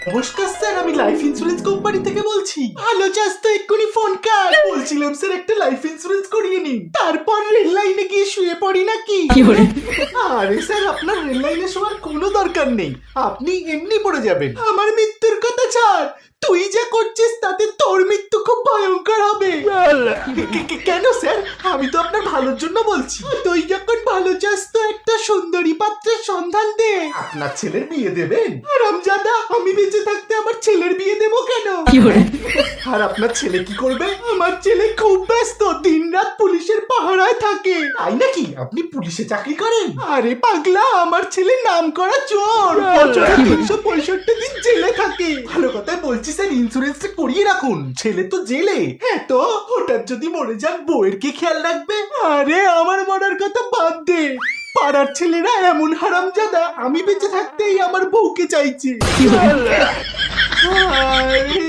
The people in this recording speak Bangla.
নমস্কার স্যার, আমি লাইফ ইন্স্যুরেন্স কোম্পানি থেকে বলছি। ভালো চাস তো এক্ষুনি ফোন কাট। বলছিলাম স্যার একটা লাইফ ইন্স্যুরেন্স করিয়ে নিন, তারপর রেল লাইনে গিয়ে শুয়ে পড়ি নাকি? আরে স্যার, আপনার রেল লাইনে শোয়ার কোনো দরকার নেই, আপনি এমনি পড়ে যাবেন। আমার মৃত্যুর কথা ছাড়, তুই যা করছিস তাতে তোর মৃত্যু খুব ভয়ঙ্কর হবে। কেন স্যার? আমি তো আপনার ভালোর জন্য বলছি। তুই যখন ভালো চাস তো একটা সুন্দরী পাত্রের সন্ধান দে। আপনার ছেলের বিয়ে দেবেন? হারামজাদা, আমি বেঁচে থাকতে আমার ছেলের বিয়ে দেবো কেন? আর আপনার ছেলে কি করবে? আমার ছেলে খুব ব্যস্ত, দিনরাত পুলিশের পাহারায় থাকে। তাই নাকি? আপনি পুলিশে চাকরি করেন? আরে পাগলা, আমার ছেলে নাম করা চোর, বছরে 365 দিন জেলে থাকে। ভালো কথাই বলছি স্যার, ইন্স্যুরেন্সটা করিয়ে রাখুন, ছেলে তো জেলে। হ্যাঁ তো, হঠাৎ যদি মরে যান বউয়ের কে খেয়াল রাখবে? আরে আমার মরার কথা বাদ দে, পাড়ার ছেলেরা এমন হারামজাদা, আমি বেঁচে থাকতেই আমার বউকে চাইছে। আরে